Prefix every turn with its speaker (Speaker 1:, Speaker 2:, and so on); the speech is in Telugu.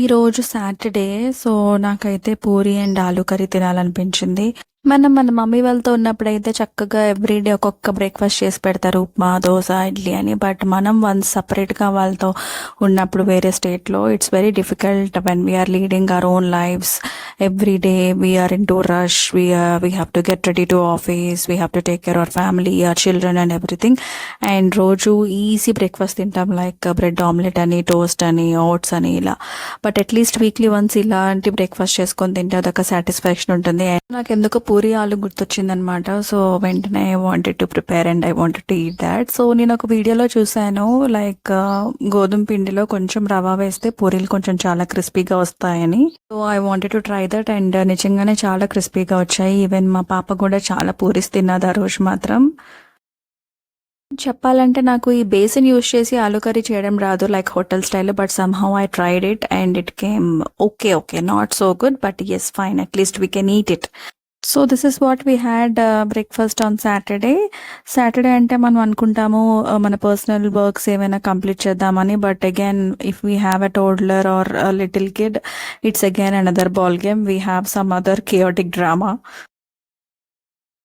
Speaker 1: ఈరోజు సాటర్డే. సో, నాకైతే పూరి అండ్ ఆలూ కర్రీ తినాలనిపించింది. మన మమ్మీ వాళ్ళతో ఉన్నప్పుడైతే చక్కగా ఎవ్రీడే ఒక్కొక్క బ్రేక్ఫాస్ట్ చేసి పెడతారు. ఉప్మా, దోస, ఇడ్లీ అని. బట్ మనం వన్స్ సపరేట్గా వాళ్ళతో ఉన్నప్పుడు వేరే స్టేట్లో it's very difficult when we are leading our own lifes. Every day we are in to rush, we have to get ready to office, we have to take care our family, our children and everything. And రోజు ఈజీ బ్రేక్ఫాస్ట్ తింటాం, లైక్ బ్రెడ్ ఆమ్లెట్ అని, టోస్ట్ అని, ఓట్స్ అని ఇలా. బట్ అట్లీస్ట్ వీక్లీ వన్స్ ఇలాంటి బ్రేక్ఫాస్ట్ చేసుకొని తింటే అదొక సాటిస్ఫాక్షన్ ఉంటుంది. నాకు ఎందుకు పూరి ఆలు గుర్తొచ్చిందనమాట. సో వెంటనే I wanted to prepare and I wanted to eat that. So నేను ఒక వీడియోలో చూశాను, లైక్ గోధుమ పిండిలో కొంచెం రవ వేస్తే పూరీలు కొంచెం చాలా క్రిస్పీగా వస్తాయని. So I wanted to try that and నిజంగానే చాలా క్రిస్పీగా వచ్చాయి. ఈవెన్ మా పాప కూడా చాలా పూరీస్ తిన్నది ఆ రోజు మాత్రం. చెప్పాలంటే నాకు ఈ బేసిన్ యూస్ చేసి ఆలూ కర్రీ చేయడం రాదు, like hotel style. But somehow I tried it and it came okay, not so good, but it's fine, at least we can eat it. So this is what we had breakfast on Saturday. Saturday అంటే మనం అనుకుంటాము మన పర్సనల్ వర్క్స్ ఏమైనా కంప్లీట్ చేద్దామని. But again if we have a toddler or little kid, it's again another ball game. We have some other chaotic drama.